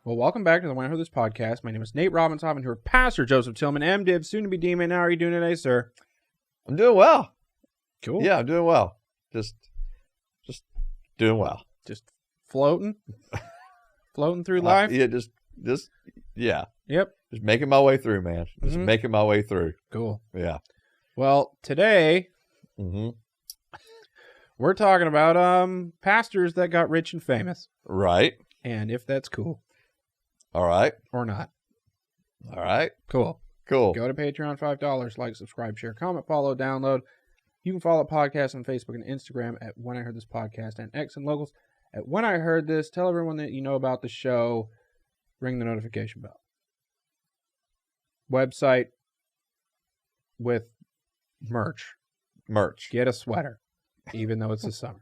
Well, welcome back to the When I Heard This podcast. My name is Nate Robinson, and here with Pastor Joseph Tillman, MDiv, soon to be Demon. How are you doing today, sir? I'm doing well. Cool. Yeah, I'm doing well. Just doing well. Just floating? Floating through life? Yeah, yeah. Yep. Just making my way through, man. Just making my way through. Cool. Yeah. Well, today, we're talking about pastors that got rich and famous. Right. And if that's cool. All right. Or not. All right. Cool. Cool. Go to Patreon, $5. Like, subscribe, share, comment, follow, download. You can follow the podcast on Facebook and Instagram at When I Heard This Podcast, and X and Locals at When I Heard This. Tell everyone that you know about the show. Ring the notification bell. Website with merch. Get a sweater, even though it's the summer.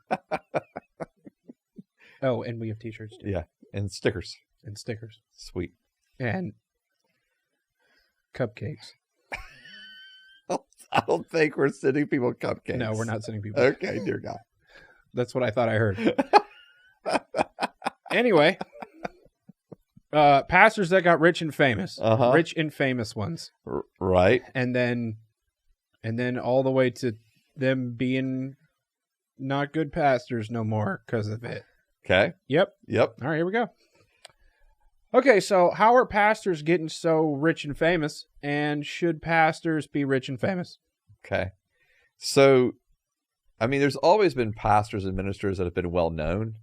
Oh, and we have t-shirts too. Yeah, and stickers. And stickers. Sweet. And cupcakes. I don't think we're sending people cupcakes. No, we're not sending people. Okay, dear God. That's what I thought I heard. Anyway, pastors that got rich and famous. Rich and famous ones. Right. And then all the way to them being not good pastors no more because of it. Okay. Yep. All right, here we go. Okay, so how are pastors getting so rich and famous? And should pastors be rich and famous? Okay. So, I mean, there's always been pastors and ministers that have been well known.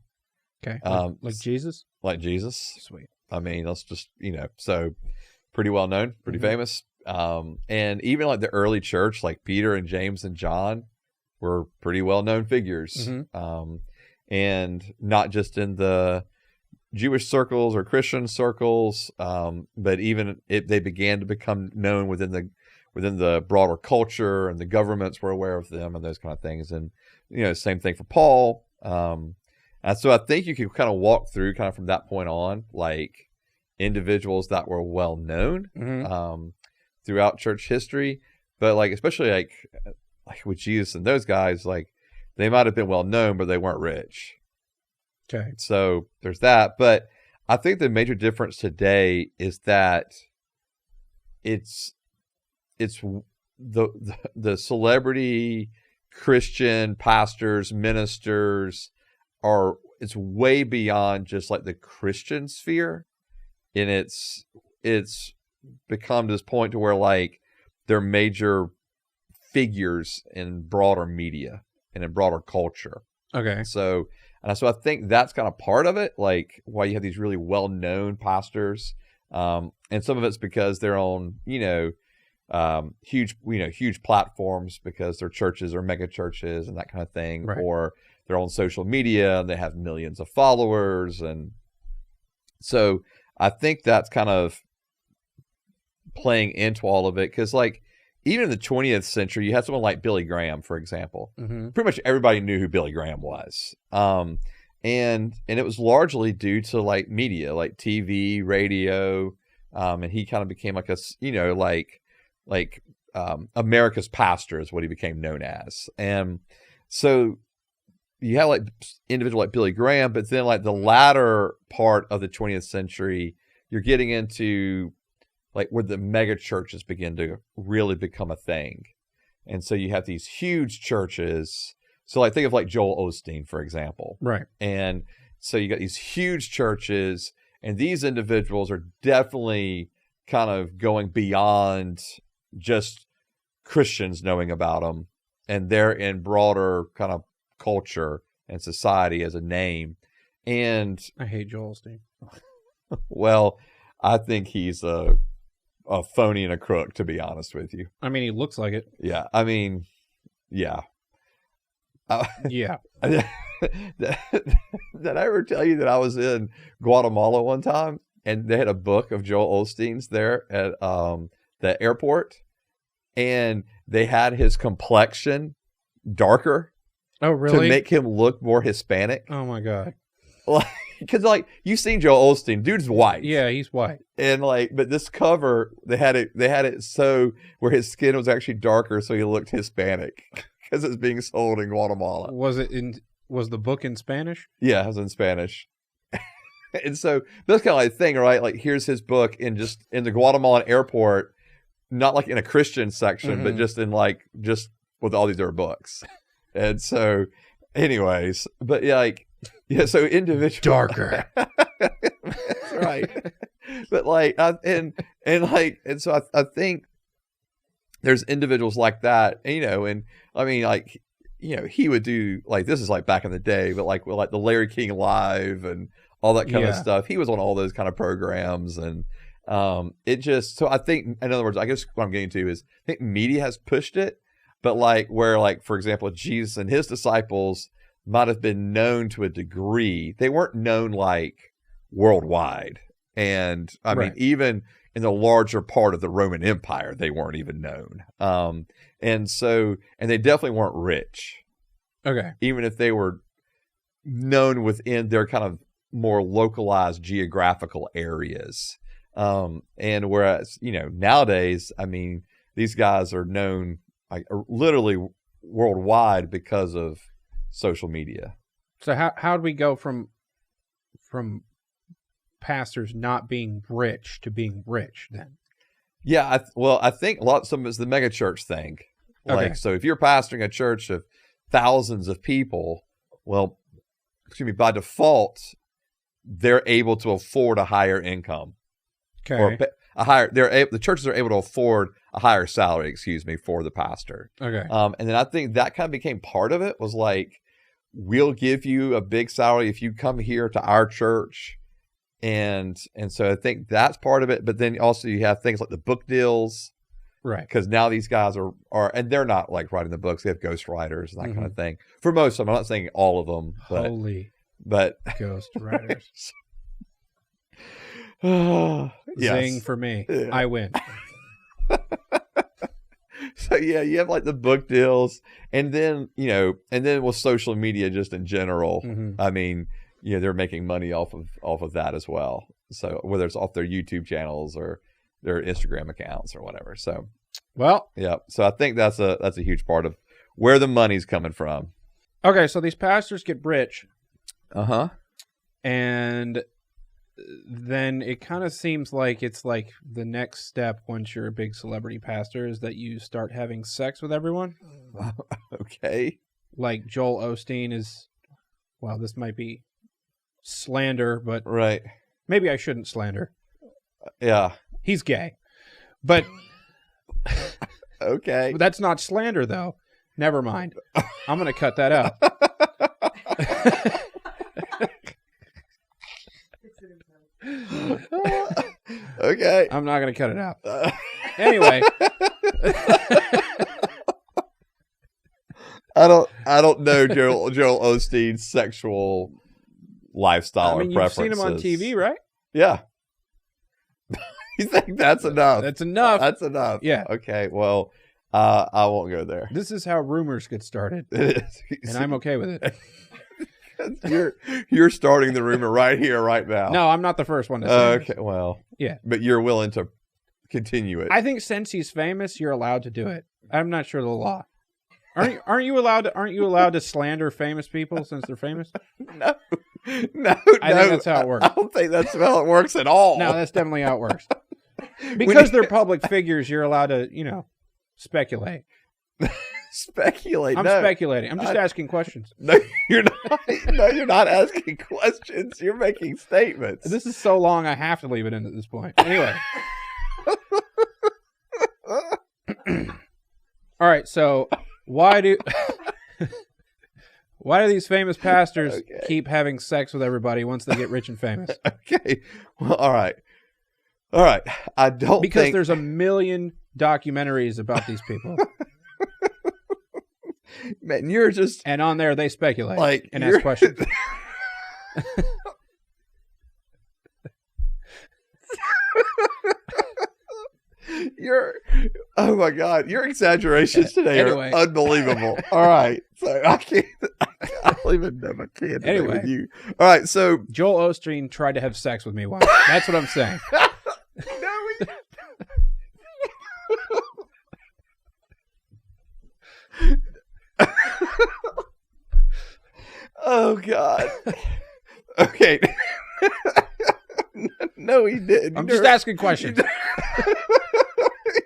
Okay. Like Jesus? Like Jesus. Sweet. I mean, let's just, so pretty well known, pretty famous. And even like the early church, like Peter and James and John were pretty well known figures. And not just in the Jewish circles or Christian circles, but even they began to become known within the broader culture, and the governments were aware of them and those kind of things. And, same thing for Paul. And so I think you can kind of walk through kind of from that point on, like individuals that were well known throughout church history, but like, especially like with Jesus and those guys, like they might've been well known, but they weren't rich. Okay. So there's that. But I think the major difference today is that it's the celebrity Christian pastors, ministers it's way beyond just like the Christian sphere. And it's become to this point to where like they're major figures in broader media and in broader culture. Okay. So I think that's kind of part of it, like why you have these really well-known pastors. And some of it's because they're on, huge platforms because their churches are mega churches and that kind of thing, right. Or they're on social media and they have millions of followers. And so I think that's kind of playing into all of it. Cause like, even in the 20th century, you had someone like Billy Graham, for example. Pretty much everybody knew who Billy Graham was. And it was largely due to like media, like TV, radio. And he kind of became like America's pastor is what he became known as. And so you had like individual like Billy Graham, but then like the latter part of the 20th century, you're getting into like where the mega churches begin to really become a thing. And so you have these huge churches. So like think of like Joel Osteen, for example. Right. And so you got these huge churches, and these individuals are definitely kind of going beyond just Christians knowing about them. And they're in broader kind of culture and society as a name. And I hate Joel Osteen. Well, I think he's a phony and a crook, to be honest with you. I mean, he looks like it. Yeah. I mean, yeah. Yeah. Did I ever tell you that I was in Guatemala one time and they had a book of Joel Osteen's there at the airport, and they had his complexion darker? Oh, really? To make him look more Hispanic. Oh my God. Because like you've seen Joel Osteen, dude's white. Yeah, he's white. And like, but this cover they had it so where his skin was actually darker, so he looked Hispanic because it's being sold in Guatemala. Was the book in Spanish? Yeah, it was in Spanish. And so that's kind of like the thing, right? Like, here's his book in the Guatemalan airport, not like in a Christian section, but just with all these other books. And so, anyways, but so individual darker. That's right. But so I think there's individuals like that, and I mean, he would do this is back in the day, but like the Larry King Live and all that kind of stuff. He was on all those kind of programs, and so I think, in other words, I guess what I'm getting to is I think media has pushed it, but for example, Jesus and his disciples might have been known to a degree. They weren't known worldwide. And I mean, even in the larger part of the Roman Empire, they weren't even known. And they definitely weren't rich. Okay. Even if they were known within their kind of more localized geographical areas. And whereas, nowadays, I mean, these guys are known literally worldwide because of social media. So how do we go from pastors not being rich to being rich then? Yeah, I think some of it's the mega church thing. Okay. So if you're pastoring a church of thousands of people, by default, they're able to afford a higher income. Okay. Or the churches are able to afford a higher salary, for the pastor. Okay. And then I think that kind of became part of it, was we'll give you a big salary if you come here to our church. And so I think that's part of it. But then also you have things like the book deals. Right. Because now these guys are and they're not writing the books. They have ghostwriters and that kind of thing. For most of them, I'm not saying all of them. But ghostwriters. Zing for me. Yeah. I win. So you have the book deals, and then with social media just in general, I mean, they're making money off of that as well. So whether it's off their YouTube channels or their Instagram accounts or whatever. So so I think that's a huge part of where the money's coming from. Okay, so these pastors get rich. And then it kind of seems like it's the next step once you're a big celebrity pastor is that you start having sex with everyone. Okay. Like Joel Osteen is, this might be slander, but right. Maybe I shouldn't slander. Yeah. He's gay. But okay. But that's not slander though. Never mind. I'm going to cut that out. Okay. I'm not going to cut it out. Anyway. I don't know Joel Osteen's sexual lifestyle or preferences. You've seen him on TV, right? Yeah. You think that's enough? That's enough. That's enough. Yeah. Okay. Well, I won't go there. This is how rumors get started. It is. And I'm okay with it. You're starting the rumor right here, right now. No, I'm not the first one to say okay, this. Well. Yeah. But you're willing to continue it. I think since he's famous, you're allowed to do it. I'm not sure the law. Aren't you allowed to slander famous people since they're famous? No. I think that's how it works. I don't think that's how it works at all. No, that's definitely how it works. Because they're public figures, you're allowed to, speculate. Speculate? I'm speculating. I'm just asking questions. No, you're not. No, you're not asking questions. You're making statements. This is so long, I have to leave it in at this point. Anyway. All right, so why do these famous pastors keep having sex with everybody once they get rich and famous? Okay. Well, all right. I don't because there's a million documentaries about these people. Man, you're just and on there they speculate and ask questions. Oh my God, your exaggerations today are unbelievable. All right, so I don't even know if I can with you. All right, so Joel Osteen tried to have sex with me once. That's what I'm saying. Oh God. Okay. No, he didn't. I'm just asking questions.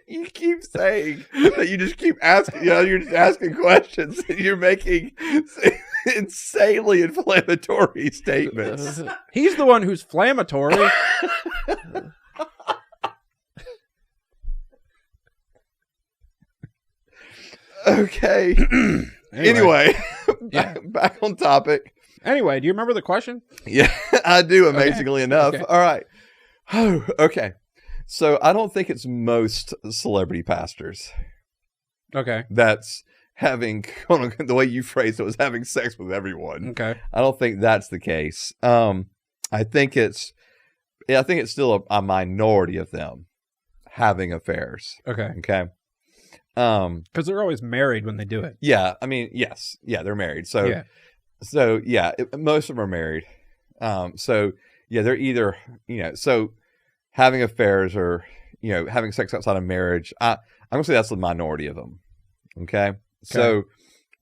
You keep saying that you just keep asking. You're just asking questions. And you're making insanely inflammatory statements. He's the one who's flammatory. Okay. Anyway, back on topic. Anyway, do you remember the question? Yeah, I do, amazingly enough. Okay. All right. Okay. So I don't think it's most celebrity pastors Okay. that's having, the way you phrased it, was having sex with everyone. Okay. I don't think that's the case. I think it's still a minority of them having affairs. Okay. Okay. Because they're always married when they do it. Yeah. I mean, yes. Yeah, they're married. So, most of them are married. They're either, so having affairs or, having sex outside of marriage. I'm going to say that's the minority of them. Okay. So,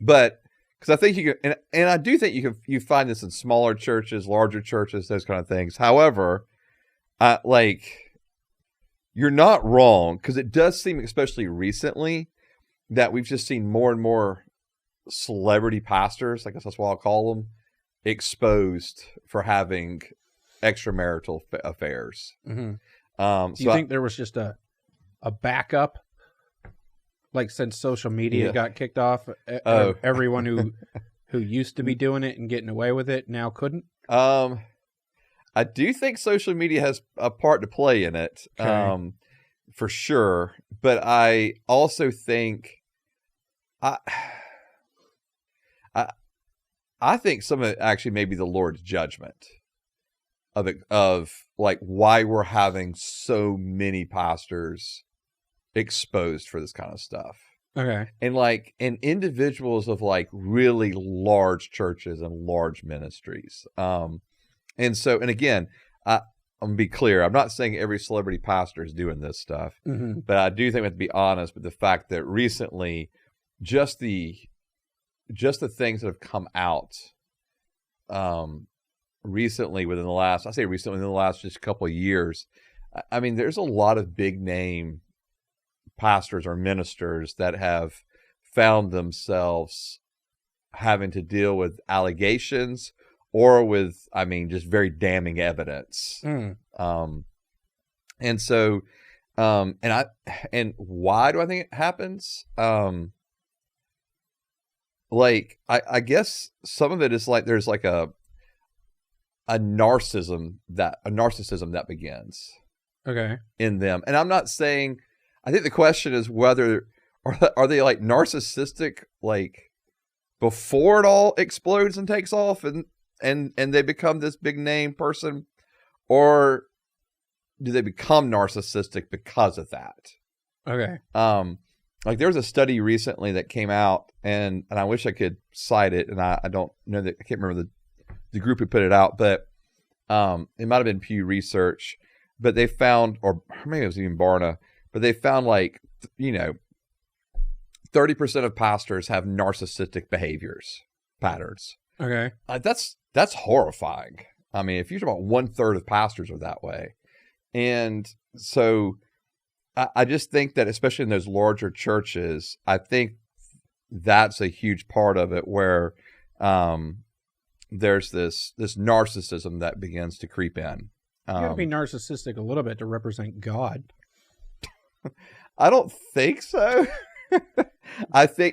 but because I think you can, and I do think you find this in smaller churches, larger churches, those kind of things. However, you're not wrong, because it does seem, especially recently, that we've just seen more and more celebrity pastors, I guess that's what I'll call them, exposed for having extramarital affairs. Mm-hmm. Do you think there was just a backup, like since social media got kicked off? Everyone who used to be doing it and getting away with it now couldn't? I do think social media has a part to play in it, for sure. But I also think, I think some of it actually may be the Lord's judgment of like why we're having so many pastors exposed for this kind of stuff. Okay. And individuals of like really large churches and large ministries. And again, I'm going to be clear. I'm not saying every celebrity pastor is doing this stuff, but I do think we have to be honest with the fact that recently, just the things that have come out, recently within the last just couple of years. I mean, there's a lot of big name pastors or ministers that have found themselves having to deal with allegations or with, just very damning evidence. And why do I think it happens? I guess some of it is like, there's like a narcissism that begins in them. And I'm not saying, I think the question is whether, are they like narcissistic, like before it all explodes and takes off and they become this big name person, or do they become narcissistic because of that? Okay. Like there was a study recently that came out, and I wish I could cite it, and I don't know that, I can't remember the group who put it out, but it might have been Pew Research, but they found, or maybe it was even Barna, but they found 30% of pastors have narcissistic patterns. Okay. That's horrifying. I mean, if you're talking about 1/3 of pastors are that way. And so I just think that, especially in those larger churches, I think that's a huge part of it, where there's this narcissism that begins to creep in. You gotta be narcissistic a little bit to represent God. I don't think so.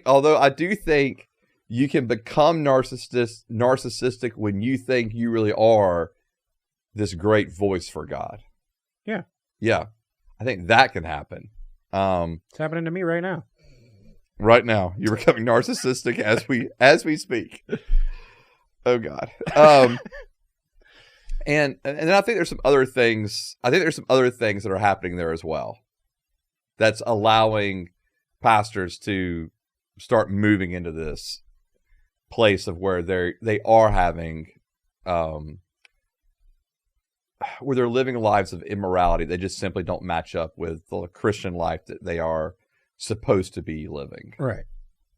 Although I do think you can become narcissistic when you think you really are this great voice for God. Yeah. Yeah. I think that can happen. It's happening to me right now. Right now, you're becoming narcissistic as we speak. Oh God. And then I think there's some other things. I think there's some other things that are happening there as well, that's allowing pastors to start moving into this place of where they are having, where they're living lives of immorality. They just simply don't match up with the Christian life that they are supposed to be living. Right.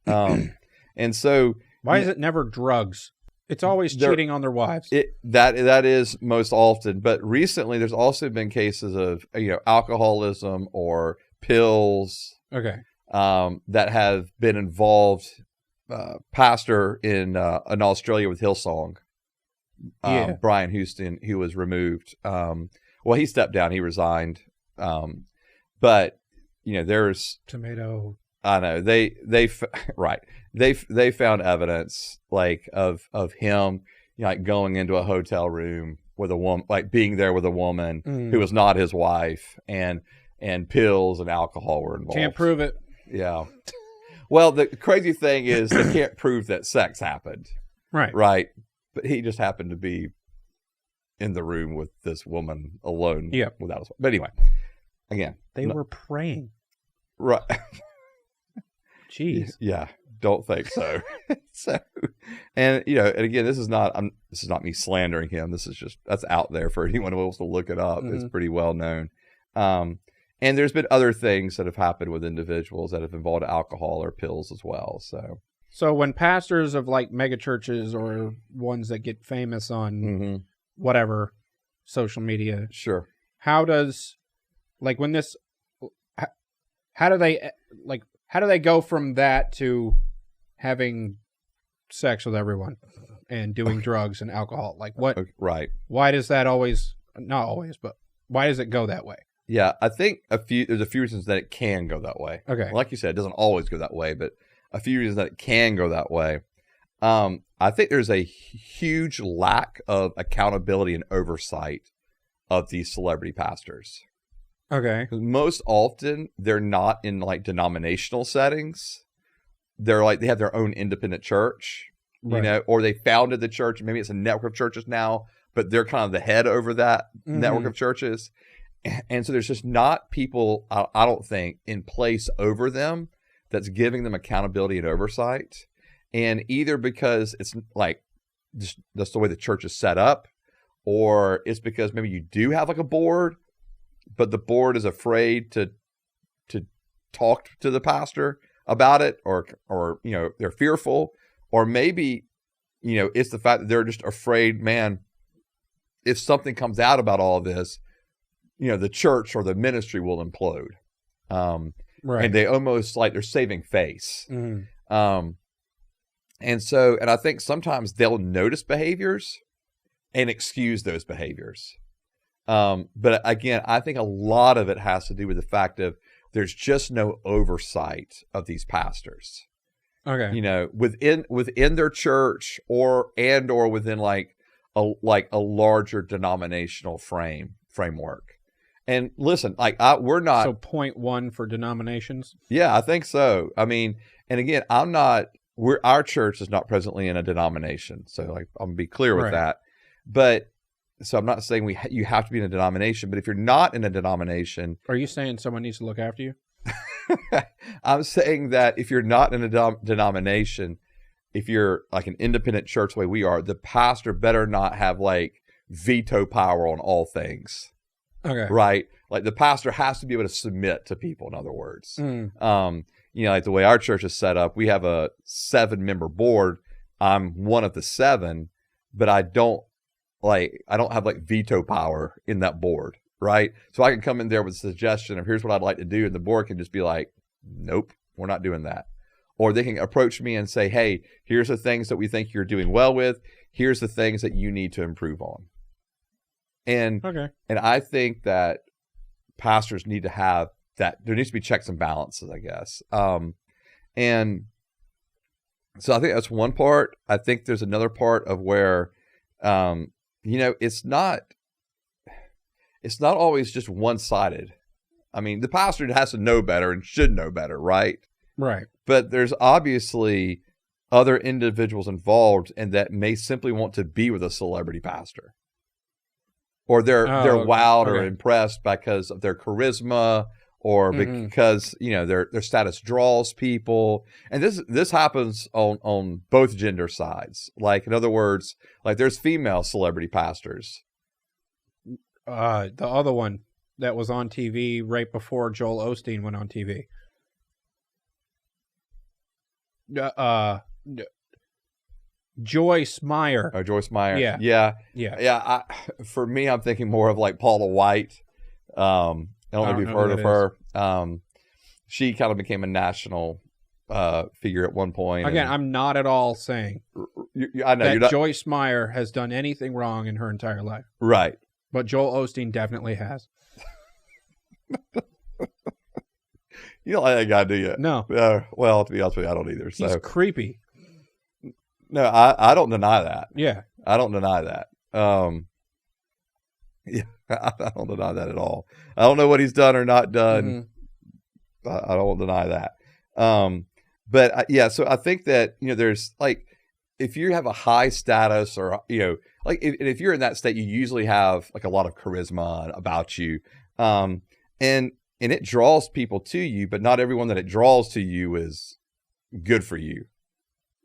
And so, why is it never drugs It's always cheating on their wives. That is most often, but recently there's also been cases of alcoholism or pills. Okay. That have been involved. Pastor in Australia with Hillsong, Brian Houston, who was removed. Well, he stepped down. He resigned. But there's tomato. I know right. They found evidence of him going into a hotel room with a woman, being there with a woman who was not his wife, and pills and alcohol were involved. Can't prove it. Yeah. Well, the crazy thing is they can't prove that sex happened. Right. Right. But he just happened to be in the room with this woman alone. Yeah. Without his wife. But anyway, again. They were praying. Right. Jeez. Yeah. Don't think so. And again, this is not me slandering him. This is that's out there for anyone who wants to look it up. Mm-hmm. It's pretty well known. And there's been other things that have happened with individuals that have involved alcohol or pills as well. So when pastors of mega churches or ones that get famous on whatever social media, sure, how does when this, how do they go from that to having sex with everyone and doing drugs and alcohol? What? Right. Why does that not always, but why does it go that way? Yeah, I think there's a few reasons that it can go that way. Okay. Like you said, it doesn't always go that way, but a few reasons that it can go that way. I think there's a huge lack of accountability and oversight of these celebrity pastors. Okay. Most often, they're not in denominational settings. They're they have their own independent church, right. Or they founded the church. Maybe it's a network of churches now, but they're kind of the head over that network of churches. And so there's just not people, I don't think, in place over them that's giving them accountability and oversight. And either because it's just that's the way the church is set up, or it's because maybe you do have a board, but the board is afraid to talk to the pastor about it, or they're fearful, or maybe it's the fact that they're just afraid, man, if something comes out about all of this, the church or the ministry will implode. Right. And they almost they're saving face. Mm-hmm. And I think sometimes they'll notice behaviors and excuse those behaviors. But again, I think a lot of it has to do with the fact of there's just no oversight of these pastors. Okay. Within their church or within a larger denominational framework. And listen, we're not. So 0.1 for denominations? Yeah, I think so. I mean, and again, our church is not presently in a denomination. So I'm going to be clear with that. But so I'm not saying you have to be in a denomination, but if you're not in a denomination. Are you saying someone needs to look after you? I'm saying that if you're not in a denomination, if you're an independent church the way we are, the pastor better not have veto power on all things. Okay. Right? The pastor has to be able to submit to people, in other words. Mm. The way our church is set up, we have a 7-member board. I'm one of the 7, but I don't have veto power in that board, right? So I can come in there with a suggestion of here's what I'd like to do, and the board can just be nope, we're not doing that. Or they can approach me and say, hey, here's the things that we think you're doing well with. Here's the things that you need to improve on. And I think that pastors need to have that. There needs to be checks and balances, I guess. And so I think that's one part. I think there's another part of where, it's not always just one-sided. I mean, the pastor has to know better and should know better, right? Right. But there's obviously other individuals involved and that may simply want to be with a celebrity pastor. Or they're wowed or impressed because of their charisma, or because their status draws people. And this happens on both gender sides. In other words, there's female celebrity pastors. The other one that was on TV right before Joel Osteen went on TV. Joyce Meyer. Oh, Joyce Meyer. Yeah. For me, I'm thinking more of like Paula White. I don't know if you've heard of her. She kind of became a national figure at one point. Again, I'm not at all saying I know that Joyce Meyer has done anything wrong in her entire life. Right. But Joel Osteen definitely has. You don't like that guy, do you? No. Well, to be honest with you, I don't either. So. He's creepy. No, I don't deny that. Yeah. I don't deny that. Yeah, I don't deny that at all. I don't know what he's done or not done. I don't deny that. But so I think that, there's like, if you have a high status or, like if you're in that state, you usually have like a lot of charisma about you. And it draws people to you, but not everyone that it draws to you is good for you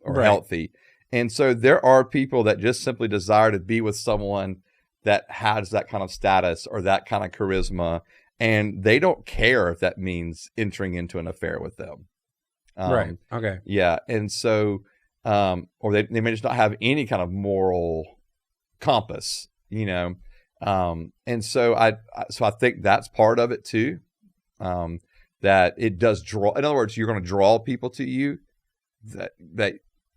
or healthy. And so there are people that just simply desire to be with someone that has that kind of status or that kind of charisma, and they don't care if that means entering into an affair with them. Right. Okay. Yeah. And so, or they may just not have any kind of moral compass, and so I think that's part of it too. That it does draw, in other words, you're going to draw people to you that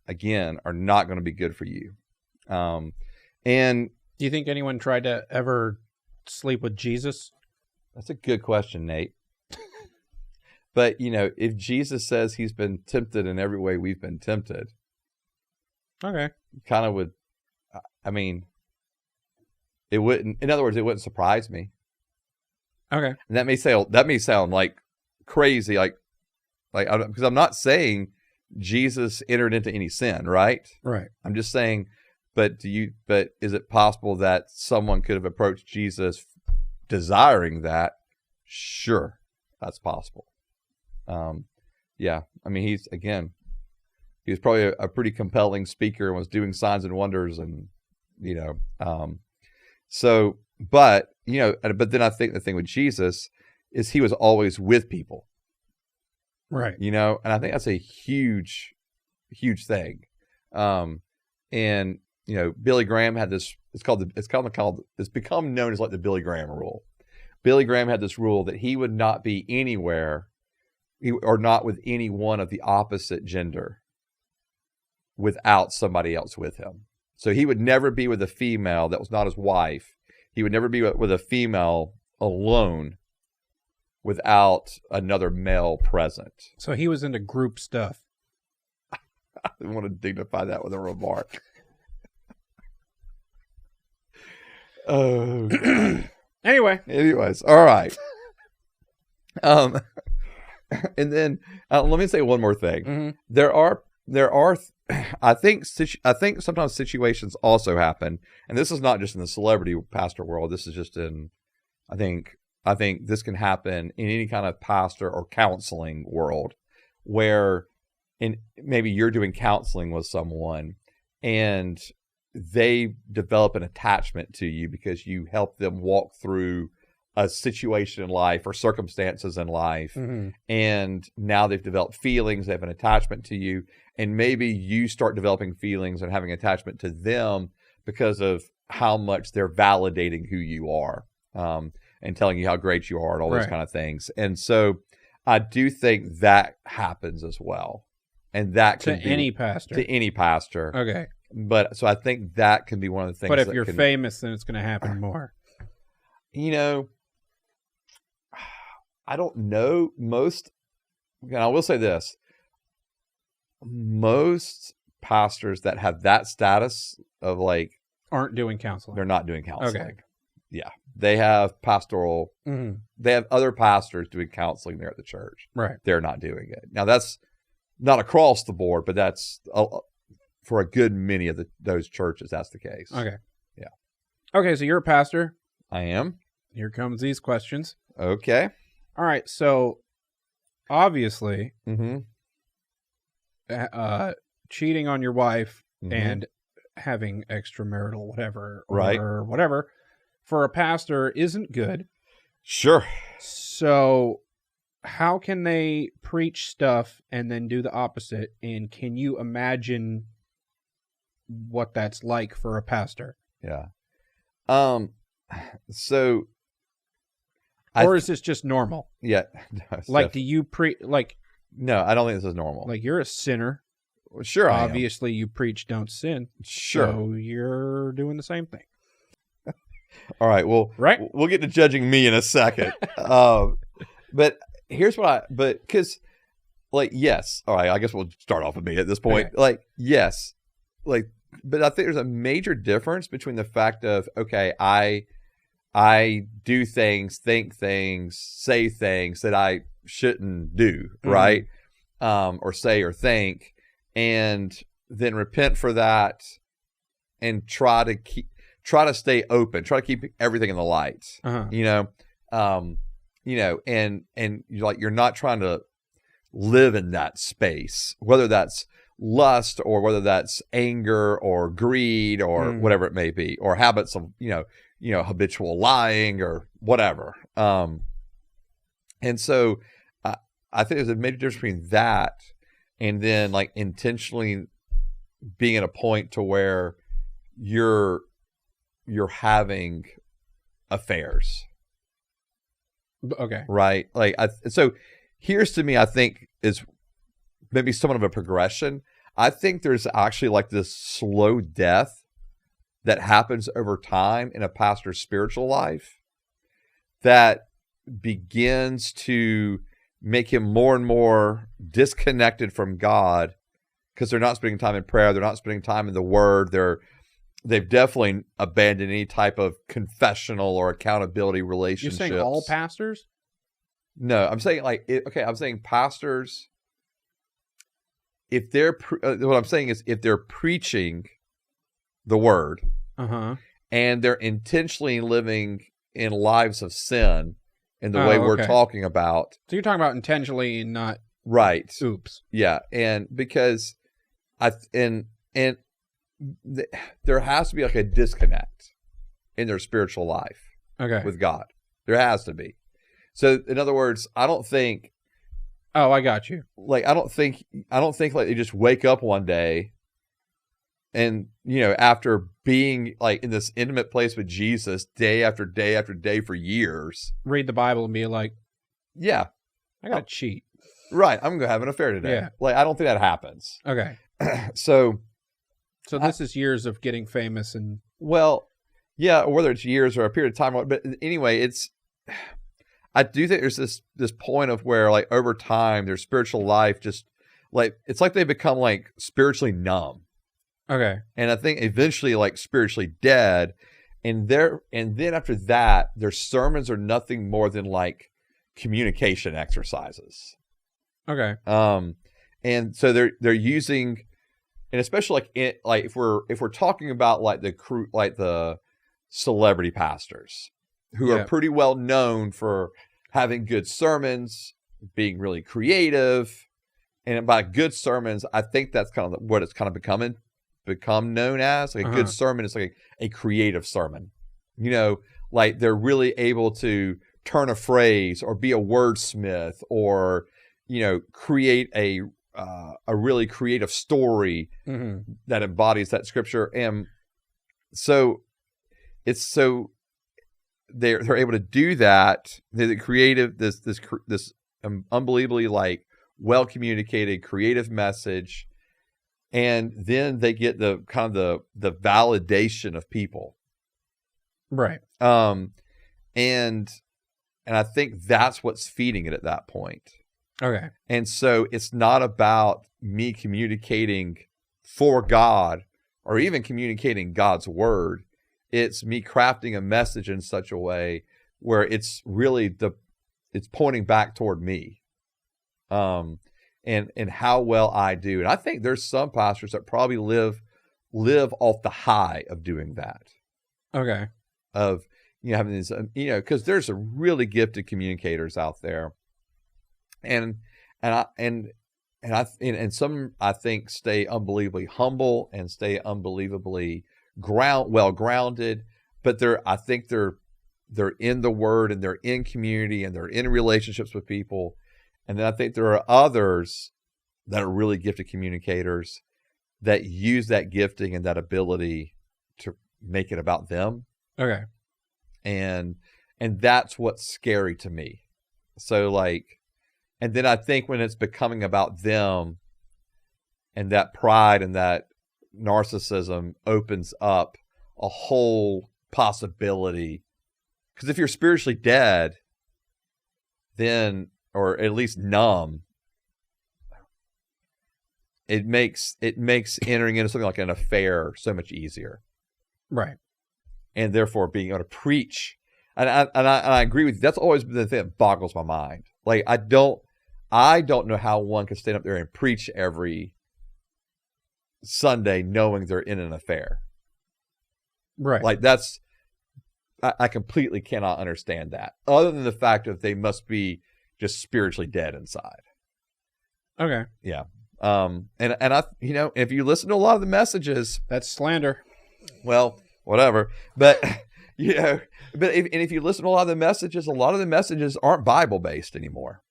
again are not going to be good for you. And do you think anyone tried to ever sleep with Jesus? That's a good question, Nate. But, if Jesus says he's been tempted in every way we've been tempted. Okay. Kind of would, it wouldn't, in other words, it wouldn't surprise me. Okay. And that may sound like crazy, because I'm not saying Jesus entered into any sin, right? Right. I'm just saying, but is it possible that someone could have approached Jesus desiring that? Sure, that's possible. He's probably a pretty compelling speaker and was doing signs and wonders, and but then I think the thing with Jesus is he was always with people. Right. And I think that's a huge, huge thing. Billy Graham had this, it's become known as like the Billy Graham rule. Billy Graham had this rule that he would not be anywhere or not with any one of the opposite gender without somebody else with him. So he would never be with a female that was not his wife. He would never be with a female alone without another male present. So he was into group stuff. I want to dignify that with a remark. Oh. Anyways, all right. And then let me say one more thing. Mm-hmm. There are. I think sometimes situations also happen, and this is not just in the celebrity pastor world. This is just in. I think this can happen in any kind of pastor or counseling world, where maybe you're doing counseling with someone, and they develop an attachment to you because you help them walk through a situation in life or circumstances in life. Mm-hmm. And now they've developed feelings, they have an attachment to you, and maybe you start developing feelings and having attachment to them because of how much they're validating who you are, and telling you how great you are and all those kind of things. And so I do think that happens as well. And that can be any pastor. To any pastor. Okay. But so I think that can be one of the things. But if you're famous, then it's going to happen more. I don't know. And I will say this. Most pastors that have that status of aren't doing counseling. They're not doing counseling. Okay. Yeah. They have pastoral. Mm-hmm. They have other pastors doing counseling there at the church. Right. They're not doing it. Now that's not across the board, but that's for a good many of those churches. That's the case. Okay. Yeah. Okay. So you're a pastor. I am. Here comes these questions. Okay. All right. So obviously, mm-hmm. Cheating on your wife mm-hmm. and having extramarital whatever, right, or whatever, for a pastor isn't good. Sure. So how can they preach stuff and then do the opposite? And can you imagine what that's like for a pastor. Yeah. So. Or is this just normal? Yeah. No, like, do you No, I don't think this is normal. Like, you're a sinner. Well, sure, obviously you preach don't sin. Sure. So you're doing the same thing. All right. Well, right. We'll get to judging me in a second. But here's what because like, yes. All right. I guess we'll start off with me at this point. Okay. Like, yes. Like, but I think there's a major difference between the fact of, okay, I do things, think things, say things that I shouldn't do, right? Or say or think, and then repent for that, and try to stay open, try to keep everything in the light, and you're not trying to live in that space, whether that's lust or whether that's anger or greed or whatever it may be, or habits of habitual lying or whatever. And so I think there's a major difference between that and then like intentionally being at a point to where you're having affairs. Okay. Right. Like, so here's to me, I think is maybe somewhat of a progression. I think there's actually like this slow death that happens over time in a pastor's spiritual life that begins to make him more and more disconnected from God because they're not spending time in prayer. They're not spending time in the Word. They've definitely abandoned any type of confessional or accountability relationships. You're saying all pastors? No, I'm saying I'm saying pastors. If they're what I'm saying is if they're preaching the Word, and they're intentionally living in lives of sin in the way we're talking about. So you're talking about intentionally and not right. Oops. Yeah, and because there has to be like a disconnect in their spiritual life with God. There has to be. So in other words, I don't think. Oh, I got you. Like I don't think like they just wake up one day. And, after being like in this intimate place with Jesus day after day after day for years. Read the Bible and be like, yeah, I got to cheat. Right. I'm going to have an affair today. Yeah. Like, I don't think that happens. Okay. So this is years of getting famous and. Well, yeah, or whether it's years or a period of time. But anyway, I do think there's this point of where like over time, their spiritual life just like, it's like they become like spiritually numb. Okay. And I think eventually like spiritually dead. And then after that, their sermons are nothing more than like communication exercises. Okay. And so they're using, and especially like if we're talking about like the celebrity pastors who are pretty well known for having good sermons, being really creative, and by good sermons, I think that's kind of what it's kind of become known as. Like a good sermon is like a creative sermon. Like they're really able to turn a phrase or be a wordsmith or create a really creative story that embodies that scripture. And so they're able to do that. They're creative, this unbelievably like well communicated creative message. And then they get the kind of the validation of people. Right. And I think that's what's feeding it at that point. Okay. And so it's not about me communicating for God or even communicating God's word. It's me crafting a message in such a way where it's really it's pointing back toward me. And how well I do. And I think there's some pastors that probably live off the high of doing that. Okay. Of, having these, because there's some really gifted communicators out there. And some, I think, stay unbelievably humble and stay unbelievably well grounded, but I think they're in the word and they're in community and they're in relationships with people. And then I think there are others that are really gifted communicators that use that gifting and that ability to make it about them. Okay. And that's what's scary to me. So like, and then I think when it's becoming about them and that pride and that narcissism opens up a whole possibility. Because if you're spiritually dead, then, or at least numb, it makes entering into something like an affair so much easier. Right. And therefore being able to preach. And I agree with you. That's always been the thing that boggles my mind. Like, I don't know how one can stand up there and preach every Sunday knowing they're in an affair. Right. Like, I completely cannot understand that, other than the fact that they must be just spiritually dead inside. Okay. Yeah. And I, if you listen to a lot of the messages, that's slander. Well, whatever. But, if you listen to a lot of the messages aren't Bible based anymore.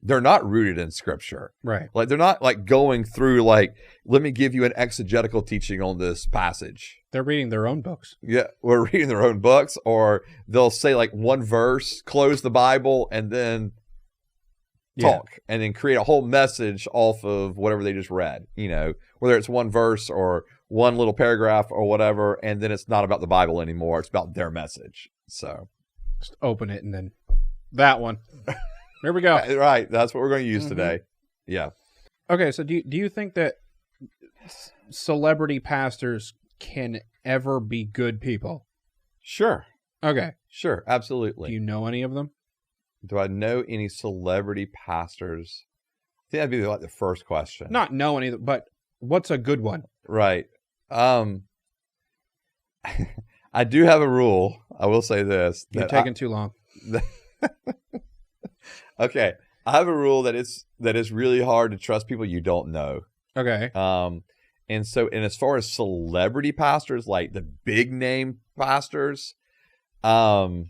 They're not rooted in scripture. Right. Like, they're not like going through like, let me give you an exegetical teaching on this passage. They're reading their own books. Yeah. We're reading their own books, or they'll say like one verse, close the Bible, and then talk, and then create a whole message off of whatever they just read, whether it's one verse or one little paragraph or whatever. And then it's not about the Bible anymore. It's about their message. So just open it and then that one. There we go. Right. That's what we're going to use today. Yeah. Okay. So do you think that celebrity pastors can ever be good people? Sure. Okay. Sure. Absolutely. Do you know any of them? Do I know any celebrity pastors? I think that'd be like the first question. Not know any, but what's a good one? Right. I do have a rule. I will say this. You're taking too long. Okay. I have a rule that it's really hard to trust people you don't know. Okay. And as far as celebrity pastors, like the big name pastors, so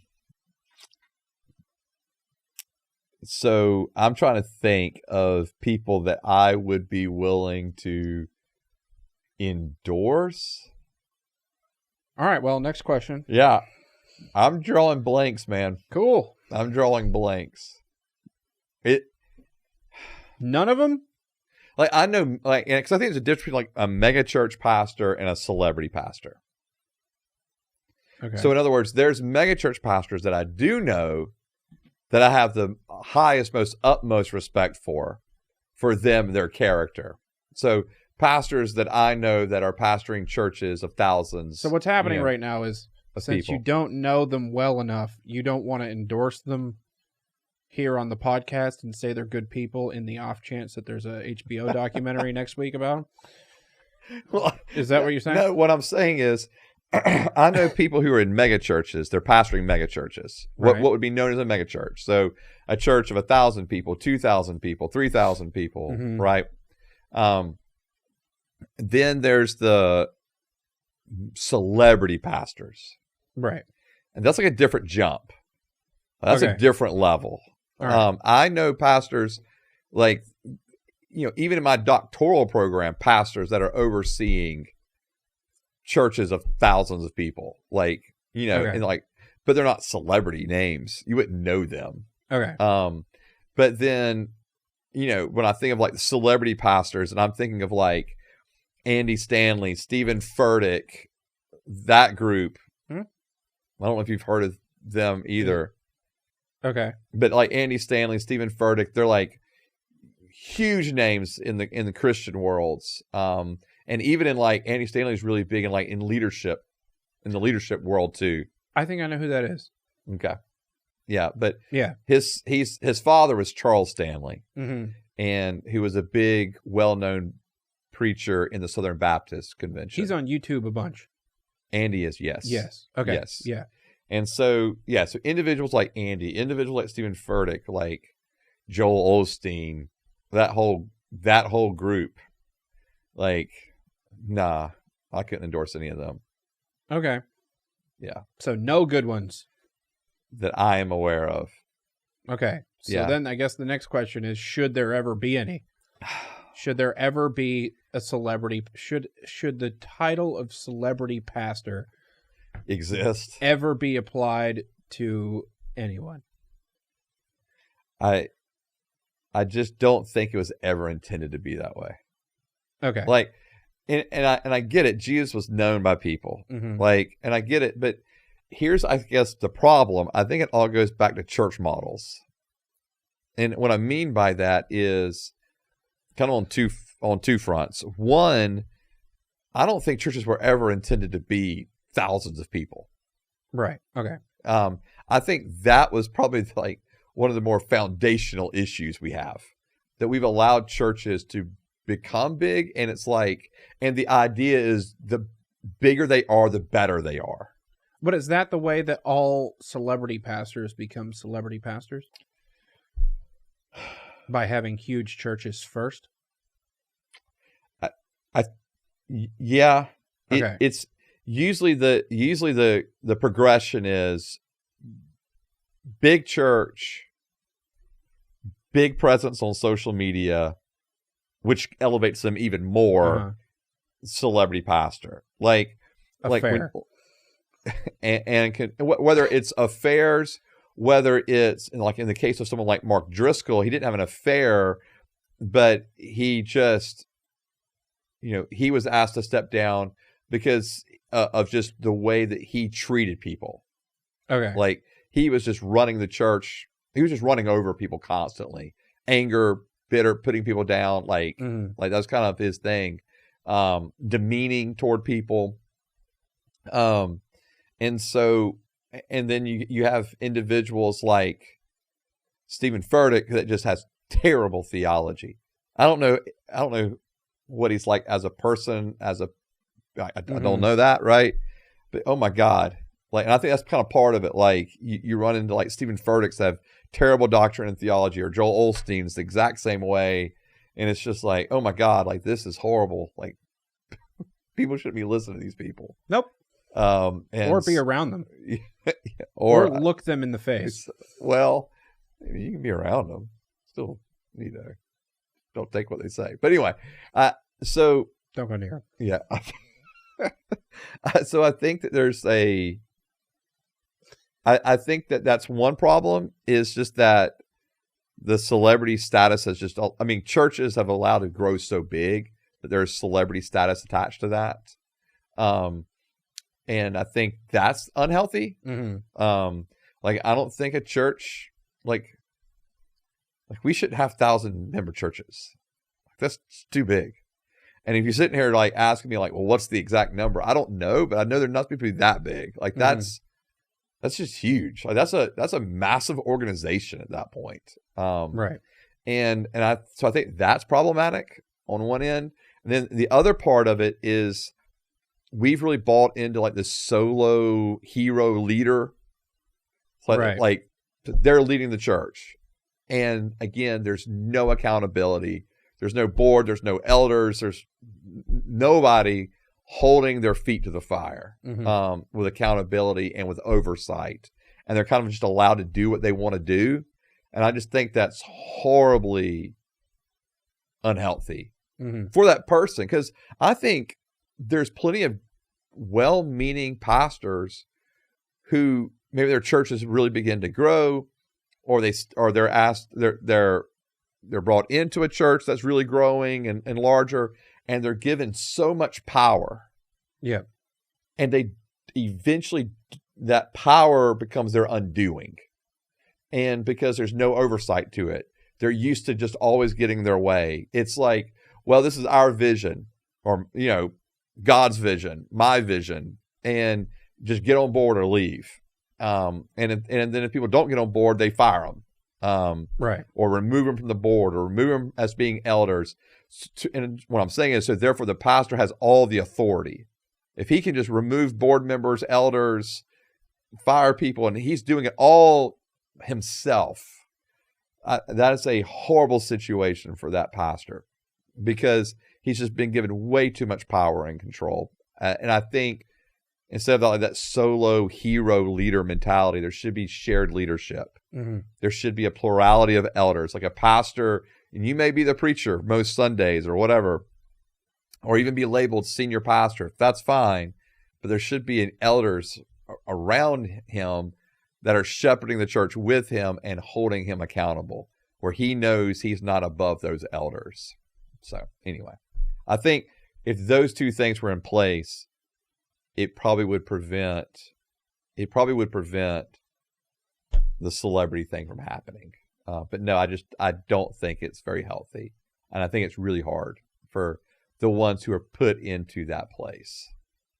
I'm trying to think of people that I would be willing to endorse. All right. Well, next question. Yeah. I'm drawing blanks, man. Cool. I'm drawing blanks. None of them? Like, I know, like, because I think there's a difference between like a mega church pastor and a celebrity pastor. Okay. So in other words, there's mega church pastors that I do know that I have the highest, most utmost respect for them, their character. So pastors that I know that are pastoring churches of thousands. So what's happening right now is, since people. you don't know them well enough, you don't want to endorse them here on the podcast and say they're good people in the off chance that there's a HBO documentary next week about them? Well, is that what you're saying? No, what I'm saying is, I know people who are in mega churches. They're pastoring mega churches. What would be known as a mega church. So a church of 1,000 people, 2,000 people, 3,000 people, right? Then there's the celebrity pastors. Right. And that's like a different jump. That's a different level. Right. I know pastors, like, even in my doctoral program, pastors that are overseeing churches of thousands of people, like, and like, but they're not celebrity names. You wouldn't know them. Okay. But then, when I think of like the celebrity pastors, and I'm thinking of like Andy Stanley, Stephen Furtick, that group. I don't know if you've heard of them either. Okay. But like Andy Stanley, Stephen Furtick, they're like huge names in the Christian worlds. And even in like Andy Stanley's really big in like in leadership, in the leadership world too. I think I know who that is. Okay. Yeah, but yeah, his father was Charles Stanley, and he was a big, well-known preacher in the Southern Baptist Convention. He's on YouTube a bunch. Andy is, yes. Yes. Okay. Yes. Yeah. And so, so individuals like Andy, individuals like Stephen Furtick, like Joel Osteen, that whole group, like, nah, I couldn't endorse any of them. Okay. Yeah. So no good ones that I am aware of. Okay. So then I guess the next question is, should there ever be any? Should there ever be a celebrity? Should the title of celebrity pastor exist ever be applied to anyone? I just don't think it was ever intended to be that way. Okay. Like, and I get it. Jesus was known by people. Mm-hmm. Like, and I get it. But here's, I guess, the problem. I think it all goes back to church models. And what I mean by that is kind of on two fronts. One, I don't think churches were ever intended to be thousands of people. Right. Okay. I think that was probably like one of the more foundational issues we have, that we've allowed churches to become big. And it's like, and the idea is the bigger they are, the better they are. But is that the way that all celebrity pastors become celebrity pastors? By having huge churches first? Yeah. Okay. It's usually the progression is big church, big presence on social media, which elevates them even more. Celebrity pastor, like affair. Whether it's affairs, whether it's like in the case of someone like Mark Driscoll, he didn't have an affair, but he just, he was asked to step down because of just the way that he treated people. Okay. Like, he was just running the church. He was just running over people constantly. Anger, bitter, putting people down. Like that's kind of his thing. Demeaning toward people. And so, and then you have individuals like Stephen Furtick that just has terrible theology. I don't know what he's like as a person, I don't know that, right? But oh my God. Like, and I think that's kind of part of it. Like, you run into like Stephen Furtick's have terrible doctrine and theology, or Joel Osteen's the exact same way. And it's just like, oh my God, like, this is horrible. Like, people shouldn't be listening to these people. Nope. Or be around them. or look them in the face. Well, you can be around them. Still, don't take what they say. But anyway, so. Don't go near. Yeah. So I think that there's I think that that's one problem, is just that the celebrity status has just, churches have allowed to grow so big that there's celebrity status attached to that. And I think that's unhealthy. Mm-hmm. Like, I don't think a church, like we shouldn't have 1,000 member churches. That's too big. And if you're sitting here like asking me like, well, what's the exact number? I don't know, but I know there must be that big. Like, that's just huge. Like, that's a massive organization at that point. Right. And I think that's problematic on one end. And then the other part of it is we've really bought into like this solo hero leader. Like they're leading the church. And again, there's no accountability. There's no board. There's no elders. There's nobody holding their feet to the fire with accountability and with oversight. And they're kind of just allowed to do what they want to do. And I just think that's horribly unhealthy for that person. Because I think there's plenty of well-meaning pastors who maybe their churches really begin to grow, or they're asked, they're brought into a church that's really growing and larger, and they're given so much power. Yeah. And they eventually, that power becomes their undoing. And because there's no oversight to it, they're used to just always getting their way. It's like, well, this is our vision, or, God's vision, my vision, and just get on board or leave. And then if people don't get on board, they fire them. Right. Or remove them from the board, or remove them as being elders. And what I'm saying is, so therefore the pastor has all the authority. If he can just remove board members, elders, fire people, and he's doing it all himself, that is a horrible situation for that pastor, because he's just been given way too much power and control. And I think instead of that solo hero leader mentality, there should be shared leadership. Mm-hmm. There should be a plurality of elders. Like a pastor, and you may be the preacher most Sundays or whatever, or even be labeled senior pastor. That's fine, but there should be elders around him that are shepherding the church with him and holding him accountable, where he knows he's not above those elders. So anyway, I think if those two things were in place, it probably would prevent the celebrity thing from happening. But no, I don't think it's very healthy. And I think it's really hard for the ones who are put into that place.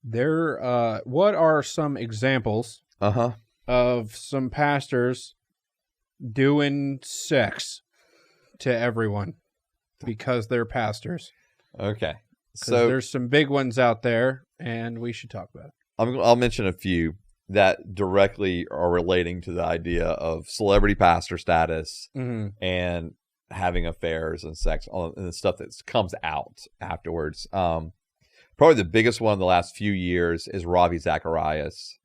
What are some examples of some pastors doing sex to everyone because they're pastors? Okay. So there's some big ones out there, and we should talk about it. I'll mention a few that directly are relating to the idea of celebrity pastor status and having affairs and sex and the stuff that comes out afterwards. Probably the biggest one in the last few years is Ravi Zacharias.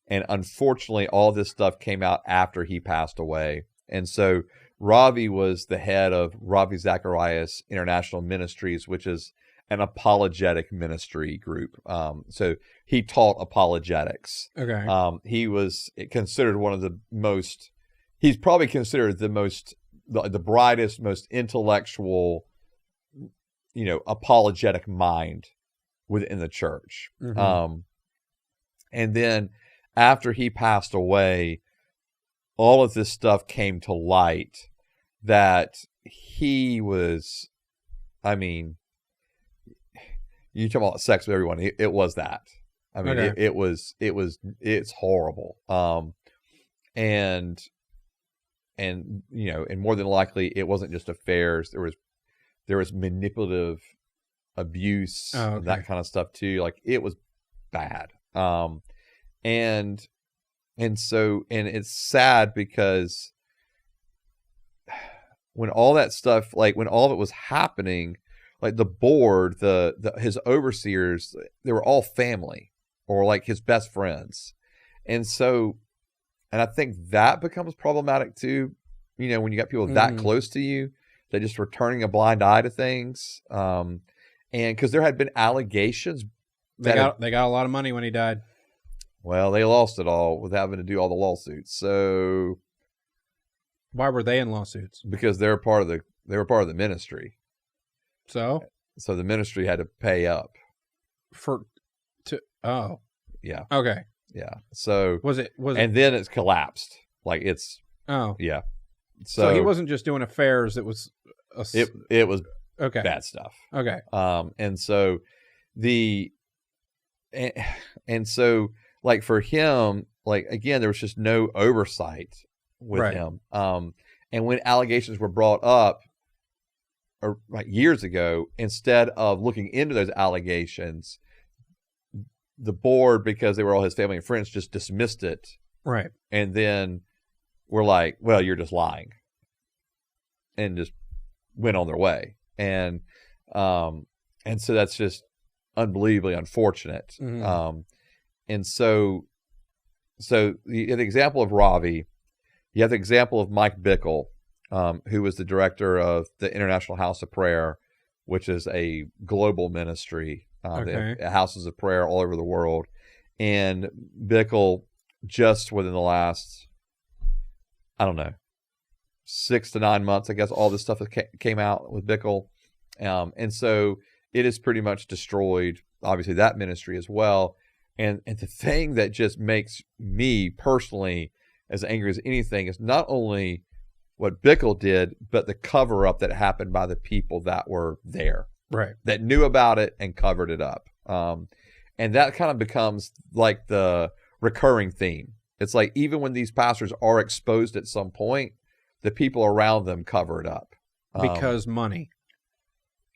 And unfortunately, all this stuff came out after he passed away. And so Ravi was the head of Ravi Zacharias International Ministries, which is an apologetic ministry group. So he taught apologetics. Okay. He was considered one of the most, he's probably considered the brightest, most intellectual, apologetic mind within the church. And then after he passed away, all of this stuff came to light that he was, you talk about sex with everyone. It was that. It's horrible. And more than likely it wasn't just affairs. There was manipulative abuse, that kind of stuff too. Like, it was bad. And it's sad because when all that stuff, like when all of it was happening, like the board, his overseers, they were all family or like his best friends. And I think that becomes problematic too. When you got people that close to you, that just were turning a blind eye to things. And because there had been allegations. They got a lot of money when he died. Well, they lost it all with having to do all the lawsuits. So why were they in lawsuits? Because they were part of the ministry. So the ministry had to pay up yeah. Okay. Yeah. So was it and then it's collapsed. Like it's yeah. So he wasn't just doing affairs, it was it was okay. Bad stuff. Okay. And so like for him, like again, there was just no oversight with him. And when allegations were brought up like years ago, instead of looking into those allegations, the board, because they were all his family and friends, just dismissed it. Right. And then we're like, well, you're just lying. And just went on their way. And so that's just unbelievably unfortunate. And so the example of Ravi, you have the example of Mike Bickle, who was the director of the International House of Prayer, which is a global ministry. They have houses of prayer all over the world. And Bickle, just within the last, 6 to 9 months, I guess, all this stuff came out with Bickle. And so it has pretty much destroyed, obviously, that ministry as well. And the thing that just makes me personally as angry as anything is not only what Bickle did, but the cover-up that happened by the people that were there. Right. That knew about it and covered it up. And that kind of becomes like the recurring theme. It's like even when these pastors are exposed at some point, the people around them cover it up. Because money.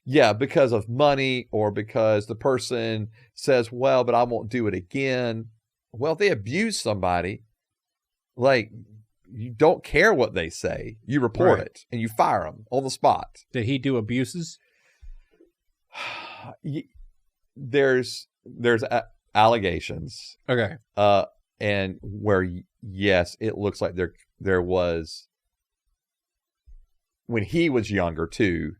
Yeah, because of money, or because the person says, well, but I won't do it again. Well, if they abuse somebody, like, you don't care what they say. You report it and you fire them on the spot. Did he do abuses? There's allegations. Okay. And where, yes, it looks like there was when he was younger too,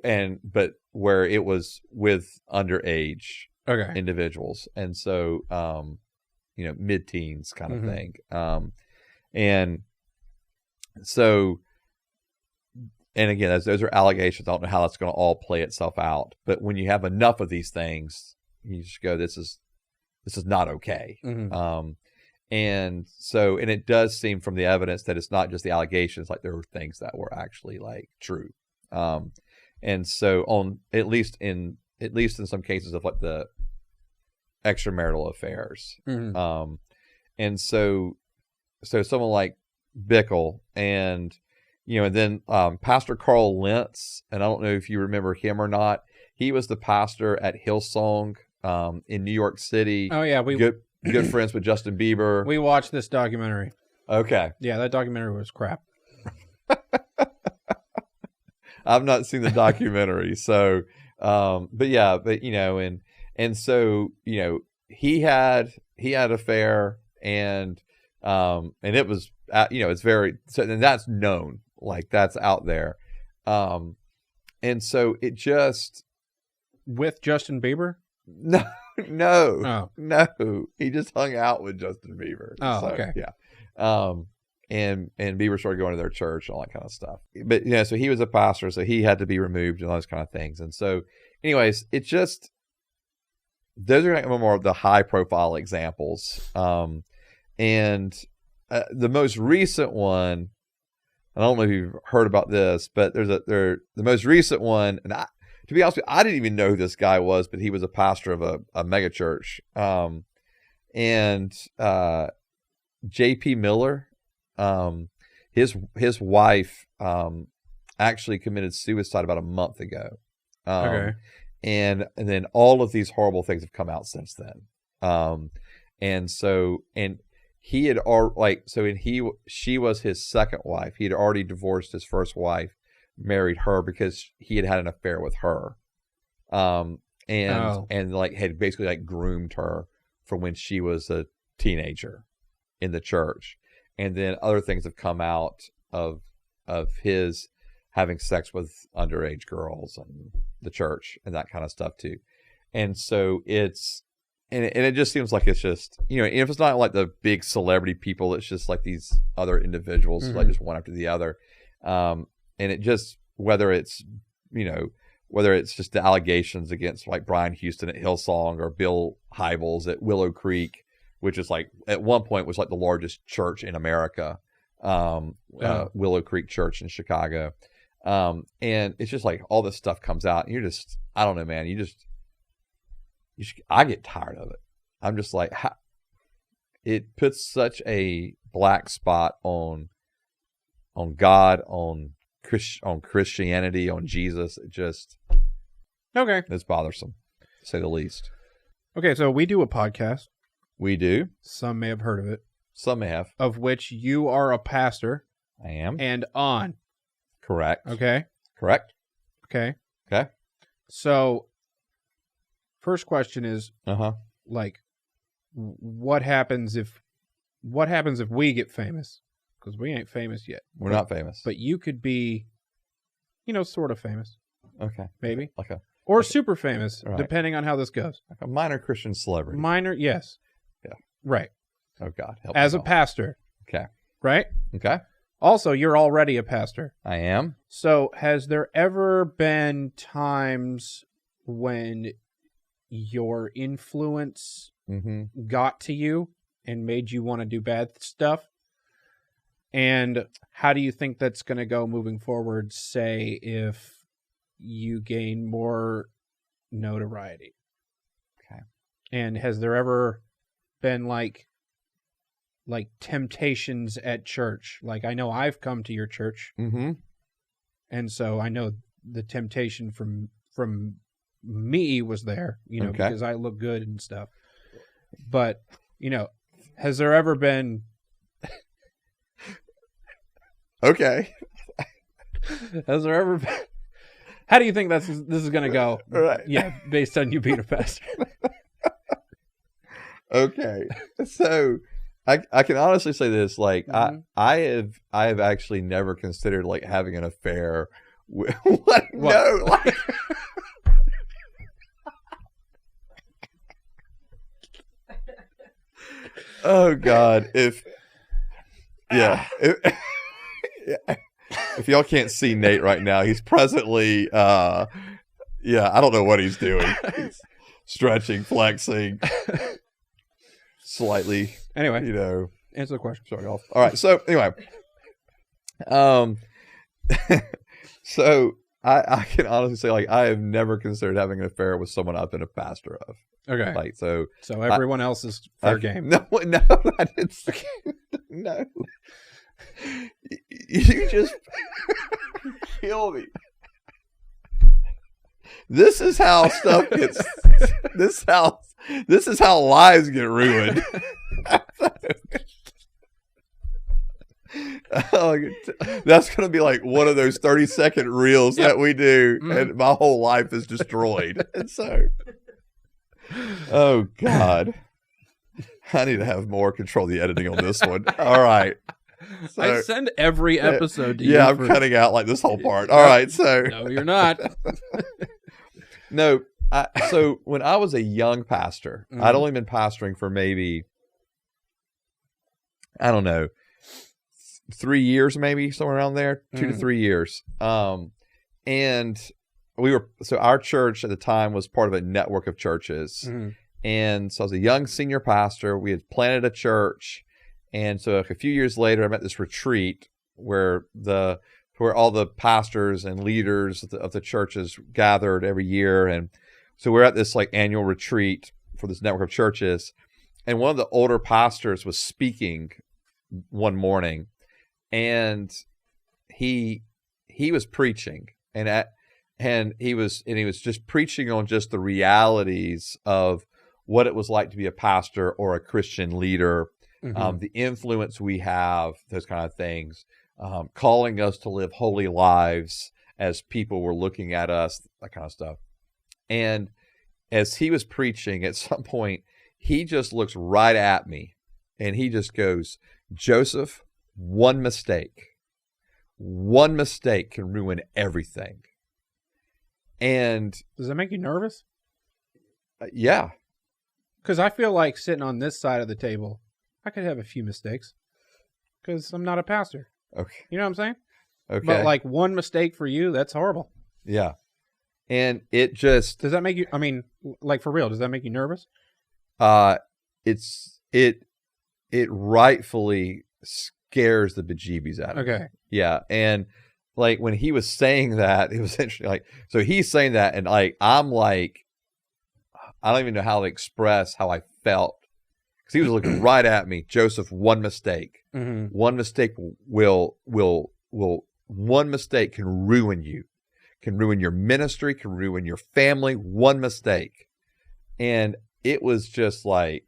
but where it was with underage individuals, and so mid-teens kind of thing, and so. And again, those are allegations. I don't know how that's going to all play itself out. But when you have enough of these things, you just go, "This is not okay." And it does seem from the evidence that it's not just the allegations; like there were things that were actually like true. And so on at least in some cases of like the extramarital affairs. And so someone like Bickle and. And then Pastor Carl Lentz, and I don't know if you remember him or not. He was the pastor at Hillsong in New York City. Oh yeah, good friends with Justin Bieber. We watched this documentary. Okay. Yeah, that documentary was crap. I've not seen the documentary, so and so he had an affair, and it was it's very and that's known. Like that's out there. And so it just with Justin Bieber? No. He just hung out with Justin Bieber. Oh, so, okay. Yeah. And Bieber started going to their church and all that kind of stuff. But so he was a pastor, so he had to be removed and all those kind of things. And so anyways, it just those are more of the high profile examples. And the most recent one, I don't know if you've heard about this, but the most recent one, and to be honest with you, I didn't even know who this guy was, but he was a pastor of a mega church. And J.P. Miller, his wife actually committed suicide about a month ago. And then all of these horrible things have come out since then. He had she was his second wife. He had already divorced his first wife, married her because he had an affair with her, and had basically like groomed her from when she was a teenager in the church. And then other things have come out of his having sex with underage girls and the church and that kind of stuff too. And so it just seems like it's just, if it's not like the big celebrity people, it's just like these other individuals, like just one after the other. And it just, whether it's just the allegations against like Brian Houston at Hillsong or Bill Hybels at Willow Creek, which is like, at one point was like the largest church in America, Willow Creek Church in Chicago. And it's just like all this stuff comes out and you're just, I don't know, man, I get tired of it. I'm just like, it puts such a black spot on God, on Christianity, on Jesus. It just it's bothersome, to say the least. Okay, so we do a podcast. We do. Some may have heard of it. Some may have. Of which you are a pastor. I am. And on. Correct. Okay. Correct. Okay. Okay. So, first question is, like, what happens if we get famous? Because we ain't famous yet. We're not famous. But you could be, sort of famous. Okay. Maybe. Or super famous, right, depending on how this goes. Like a minor Christian celebrity. Minor, yes. Yeah. Right. Oh, God. Help As a pastor. Okay. Right? Okay. Also, you're already a pastor. I am. So, has there ever been times when your influence got to you and made you want to do bad stuff? And how do you think that's going to go moving forward, say, if you gain more notoriety? Okay. And has there ever been like temptations at church? Like, I know I've come to your church. And so I know the temptation from me was there, because I look good and stuff. But, has there ever been... Okay. Has there ever been... How do you think this is going to go? Right. Yeah, based on you being a pastor. Okay. So, I can honestly say this, like, I have actually never considered like having an affair with what? No, like oh God, if y'all can't see Nate right now, he's presently I don't know what he's doing. He's stretching, flexing, slightly. Anyway, answer the question. Sorry, all right. So anyway, so I can honestly say, like, I have never considered having an affair with someone I've been a pastor of. Okay. Like, so everyone else is fair game. No, I didn't. No. You just kill me. This is how stuff gets. This is how lives get ruined. That's gonna be like one of those 30-second reels that we do, and my whole life is destroyed. And so, oh God, I need to have more control of the editing on this one. All right. So, I send every episode to you. Yeah, I'm cutting out like this whole part. All right, so no, you're not. No, so when I was a young pastor, I'd only been pastoring for maybe, I don't know, 3 years, maybe somewhere around there, 2 to 3 years. And our church at the time was part of a network of churches. And so I was a young senior pastor. We had planted a church. And so a few years later, I'm at this retreat where all the pastors and leaders of the churches gathered every year. And so we're at this like annual retreat for this network of churches. And one of the older pastors was speaking one morning, and he was preaching, and he was just preaching on just the realities of what it was like to be a pastor or a Christian leader, the influence we have, those kind of things. Calling us to live holy lives as people were looking at us, that kind of stuff. And as he was preaching, at some point, he just looks right at me and he just goes, "Joseph, one mistake can ruin everything." And does that make you nervous? Yeah. Because I feel like sitting on this side of the table, I could have a few mistakes because I'm not a pastor. Okay. You know what I'm saying? Okay. But like one mistake for you, that's horrible. Yeah. And it just... Does that make you, I mean, like for real, does that make you nervous? It rightfully scares the bejeebies out of me. Okay. Yeah. And like when he was saying that, it was interesting. Like, so he's saying that, and like, I'm like, I don't even know how to express how I felt. Because he was looking right at me. "Joseph, one mistake. One mistake will one mistake can ruin you. Can ruin your ministry, can ruin your family. One mistake." And it was just like,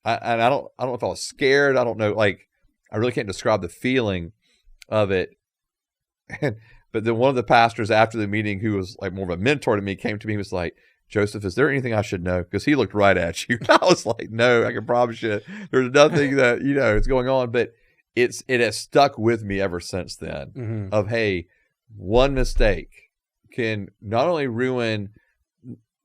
I don't know if I was scared. I don't know. Like, I really can't describe the feeling of it. But then one of the pastors after the meeting, who was like more of a mentor to me, came to me and was like, "Joseph, is there anything I should know?" Because he looked right at you. I was like, "No, I can promise you there's nothing that, is going on." But it has stuck with me ever since then of, hey, one mistake can not only ruin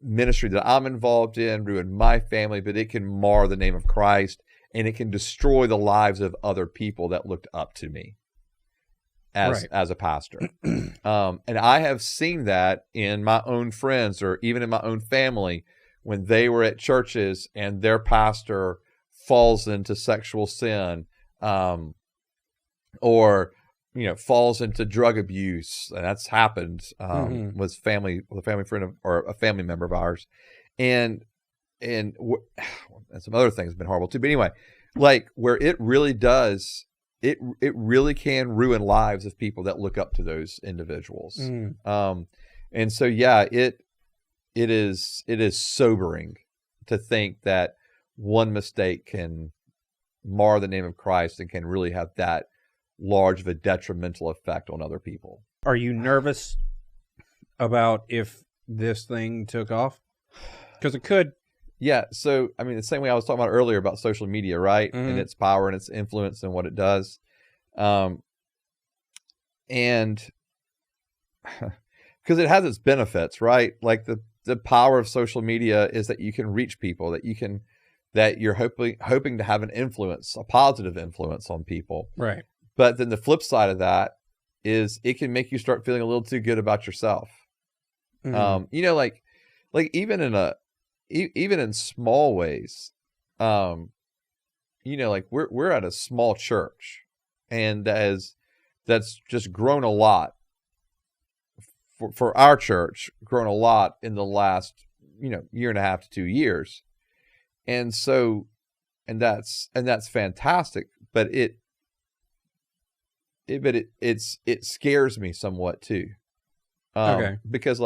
ministry that I'm involved in, ruin my family, but it can mar the name of Christ, and it can destroy the lives of other people that looked up to me as a pastor. And I have seen that in my own friends, or even in my own family, when they were at churches and their pastor falls into sexual sin, or falls into drug abuse. And that's happened with a family friend or a family member of ours, and some other things have been horrible too. But anyway, like where it really does. It really can ruin lives of people that look up to those individuals. And so, yeah, it is sobering to think that one mistake can mar the name of Christ and can really have that large of a detrimental effect on other people. Are you nervous about if this thing took off? Because it could. Yeah. So, I mean, the same way I was talking about earlier about social media, right? Mhm. And its power and its influence and what it does. And because it has its benefits, right? Like the power of social media is that you can reach people, that you're hoping to have an influence, a positive influence on people. Right. But then the flip side of that is it can make you start feeling a little too good about yourself. Mhm. Like even in small ways, like we're at a small church, and that's just grown a lot for our church, grown a lot in the last, year and a half to 2 years. And so, and that's fantastic, but it scares me somewhat too. Okay. Because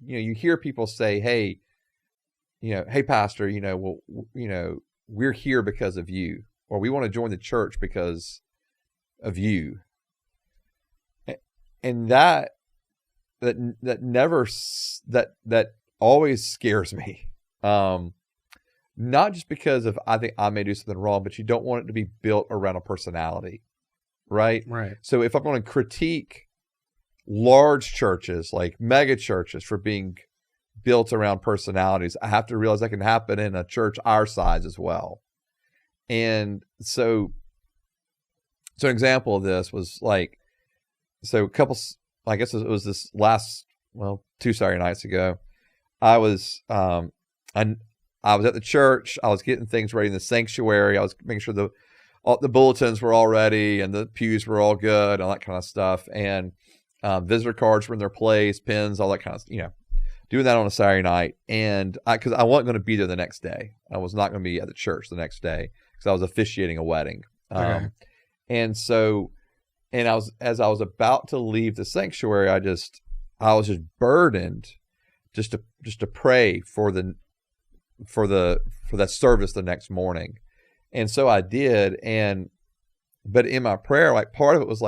you hear people say, hey, hey, pastor, we're here because of you, or we want to join the church because of you. And that always scares me. Not just because of, I think I may do something wrong, but you don't want it to be built around a personality. Right. Right. So if I'm going to critique large churches, like mega churches, for being built around personalities, I have to realize that can happen in a church our size as well. And so an example of this was I guess it was this last, 2 Saturday nights ago, I was at the church. I was getting things ready in the sanctuary. I was making sure the bulletins were all ready and the pews were all good, all that kind of stuff. And visitor cards were in their place, pens, all that kind of, doing that on a Saturday night. And because I wasn't going to be there the next day. I was not going to be at the church the next day because I was officiating a wedding. Okay. And so, as I was about to leave the sanctuary, I was just burdened just to pray for that service the next morning. And so I did. But in my prayer, part of it was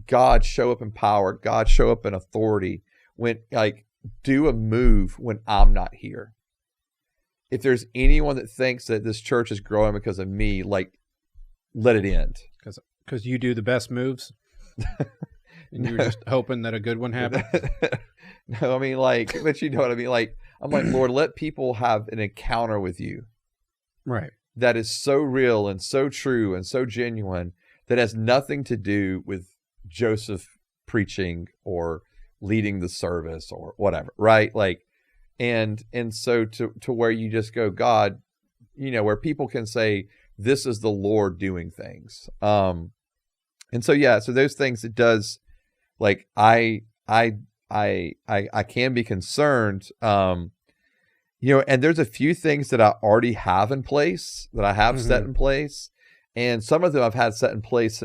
God show up in power, God show up in authority, when do a move when I'm not here. If there's anyone that thinks that this church is growing because of me, let it end. Because you do the best moves, and you were just hoping that a good one happened. No, I mean, but you know what I mean? I'm Lord, let people have an encounter with you. Right. That is so real and so true and so genuine, that has nothing to do with Joseph preaching or leading the service or whatever. Right. And so to where you just go, God, where people can say, this is the Lord doing things. And so, so those things, it does, I can be concerned, and there's a few things that I already have in place, that I have set in place. And some of them I've had set in place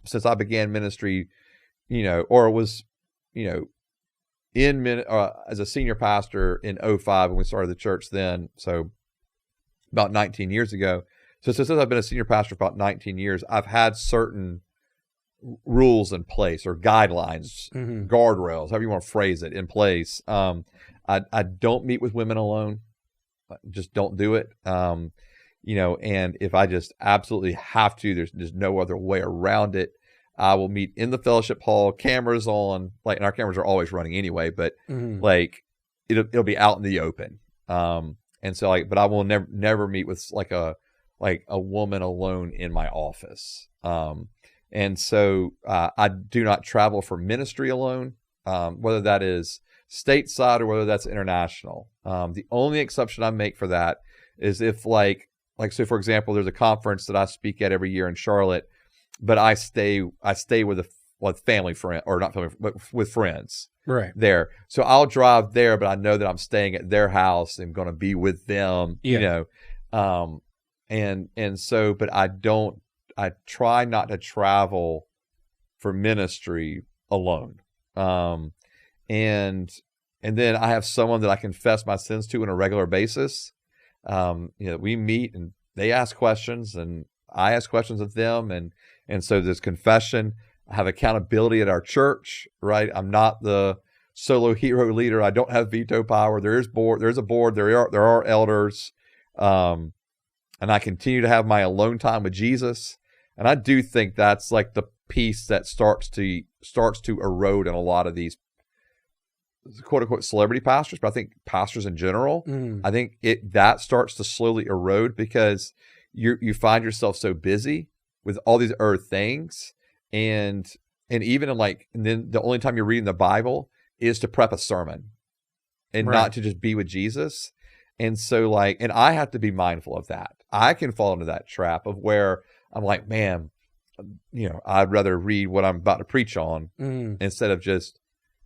since I began ministry, or was, as a senior pastor in 2005 when we started the church then. So about 19 years ago. So since I've been a senior pastor for about 19 years, I've had certain rules in place, or guidelines, guardrails, however you want to phrase it, in place. I don't meet with women alone. Just don't do it. And if I just absolutely have to, there's no other way around it. I will meet in the fellowship hall, cameras on, and our cameras are always running anyway, but it'll be out in the open. And so but I will never meet with a woman alone in my office. And so I do not travel for ministry alone, whether that is stateside or whether that's international. The only exception I make for that is if so for example, there's a conference that I speak at every year in Charlotte, but I stay with family friend, or not family, but with friends right there. So I'll drive there, but I know that I'm staying at their house and going to be with them, and so, but I try not to travel for ministry alone. And then I have someone that I confess my sins to on a regular basis. We meet and they ask questions and I ask questions of them. And so there's confession. I have accountability at our church, right? I'm not the solo hero leader. I don't have veto power. There's a board. There are elders. And I continue to have my alone time with Jesus. And I do think that's like the piece that starts to erode in a lot of these quote unquote celebrity pastors, but I think pastors in general, I think that starts to slowly erode because you find yourself so busy with all these other things. And even and then the only time you're reading the Bible is to prep a sermon and not to just be with Jesus. And so and I have to be mindful of that. I can fall into that trap of where I'm like, man, I'd rather read what I'm about to preach on instead of just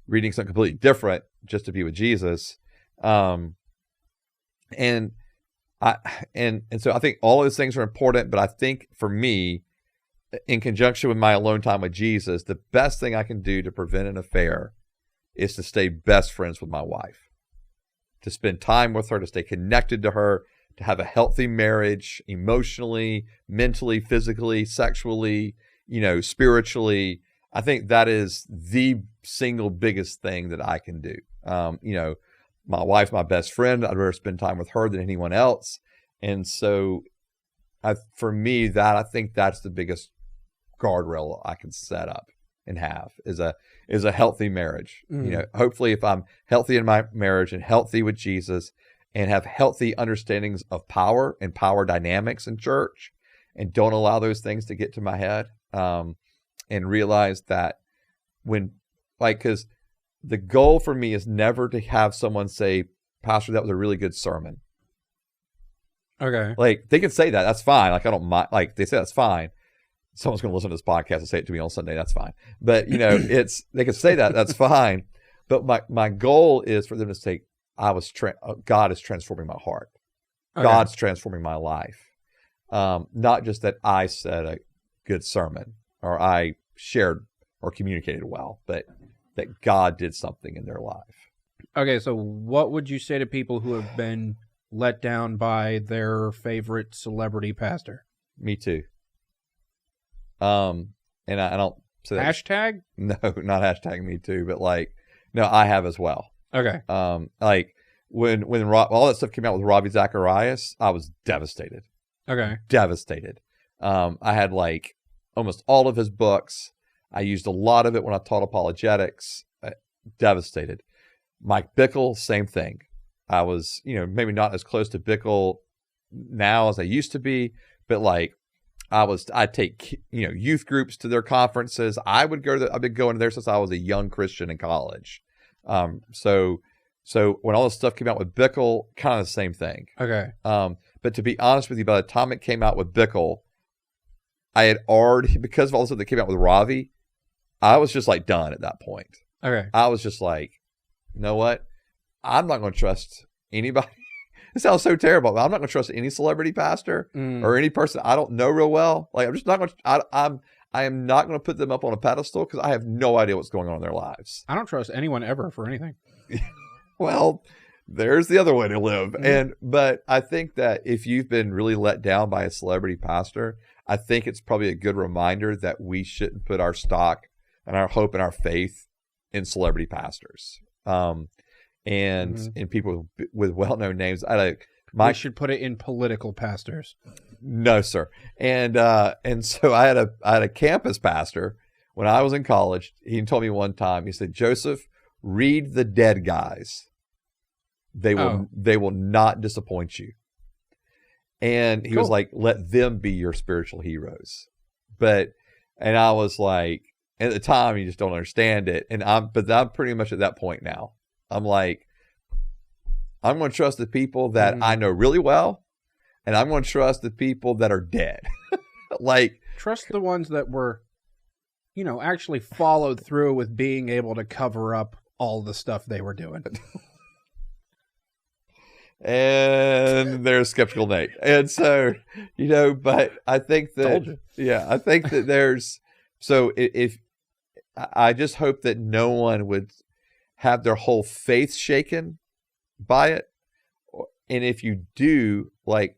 reading something completely different just to be with Jesus. And so I think all of those things are important, but I think for me, in conjunction with my alone time with Jesus, the best thing I can do to prevent an affair is to stay best friends with my wife, to spend time with her, to stay connected to her, to have a healthy marriage emotionally, mentally, physically, sexually, spiritually. I think that is the single biggest thing that I can do. My wife's my best friend. I'd rather spend time with her than anyone else. And so for me, I think that's the biggest guardrail I can set up and have is a healthy marriage. Hopefully if I'm healthy in my marriage and healthy with Jesus and have healthy understandings of power and power dynamics in church and don't allow those things to get to my head, and realize that because the goal for me is never to have someone say, Pastor, that was a really good sermon. Okay. They can say that. That's fine. I don't mind. They say that's fine. Someone's going to listen to this podcast and say it to me on Sunday. That's fine. But, they can say that. That's fine. But my goal is for them to say, God is transforming my heart. Okay. God's transforming my life. Not just that I said a good sermon or I shared or communicated well, but that God did something in their life. Okay, so what would you say to people who have been let down by their favorite celebrity pastor? Me too. And I don't say that. Hashtag? No, not hashtag me too, but no, I have as well. Okay. When all that stuff came out with Ravi Zacharias, I was devastated. Okay. Devastated. I had almost all of his books. I used a lot of it when I taught apologetics. Devastated. Mike Bickle, same thing. I was, maybe not as close to Bickle now as I used to be, but I'd take, youth groups to their conferences. I've been going there since I was a young Christian in college. So when all this stuff came out with Bickle, kind of the same thing. Okay. But to be honest with you, by the time it came out with Bickle, I had already, because of all the stuff that came out with Ravi, I was just done at that point. Okay. I was just you know what? I'm not going to trust anybody. It sounds so terrible, but I'm not going to trust any celebrity pastor or any person I don't know real well. I'm just not going to, I am not going to put them up on a pedestal because I have no idea what's going on in their lives. I don't trust anyone ever for anything. Well, there's the other way to live. But I think that if you've been really let down by a celebrity pastor, I think it's probably a good reminder that we shouldn't put our stock and our hope and our faith in celebrity pastors. And in people with well-known names. We should put it in political pastors. No, sir. And so I had a campus pastor when I was in college. He told me one time, he said, Joseph, read the dead guys. They will not disappoint you. And he was like, let them be your spiritual heroes. And I was like, at the time, you just don't understand it. But I'm pretty much at that point now. I'm I'm going to trust the people that I know really well, and I'm going to trust the people that are dead. Trust the ones that were, actually followed through with being able to cover up all the stuff they were doing. And there's Skeptical Nate. And so, but I think that, I think that if I just hope that no one would have their whole faith shaken by it. And if you do, I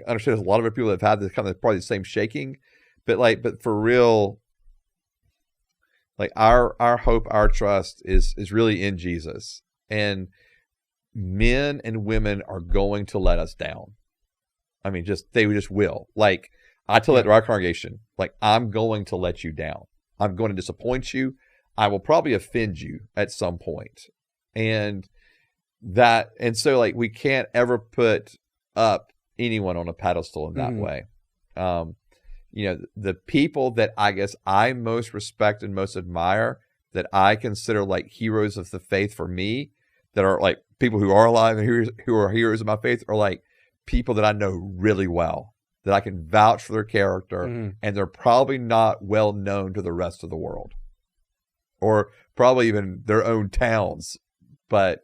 understand there's a lot of people that have had this kind of probably the same shaking, but for real, our hope, our trust is really in Jesus. And men and women are going to let us down. I mean, they just will. Like, I tell that to our congregation, like, I'm going to let you down. I'm going to disappoint you. I will probably offend you at some point. And so like, we can't ever put up anyone on a pedestal in that way. The people that I guess I most respect and most admire, that I consider like heroes of the faith for me, that are like people who are alive and who are heroes of my faith, are like people that I know really well, that I can vouch for their character, and they're probably not well known to the rest of the world, or probably even their own towns, but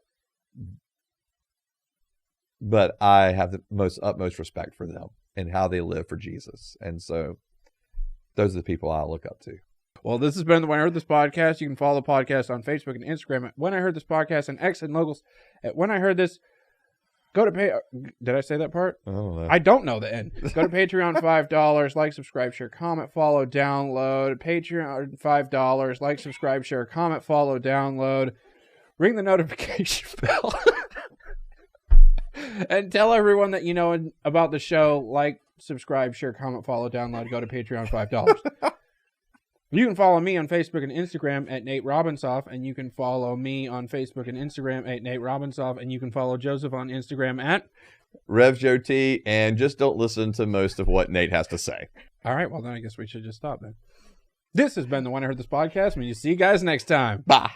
I have the utmost respect for them and how they live for Jesus. And so those are the people I look up to. Well, this has been the When I Heard This podcast. You can follow the podcast on Facebook and Instagram at When I Heard This Podcast, and X and Locals at When I Heard This. Go to Did I say that part? I don't know. I don't know the end. Go to Patreon, $5. Like, subscribe, share, comment, follow, download. Patreon, $5. Like, subscribe, share, comment, follow, download. Ring the notification bell. And tell everyone that you know about the show. Like, subscribe, share, comment, follow, download. Go to Patreon, $5. You can follow me on Facebook and Instagram at Nate Robinsoff, and you can follow me on Facebook and Instagram at Nate Robinsoff, and you can follow Joseph on Instagram at RevJoT, and just don't listen to most of what Nate has to say. All right, well then I guess we should just stop then. This has been the When I Heard This podcast, and we'll see you guys next time. Bye.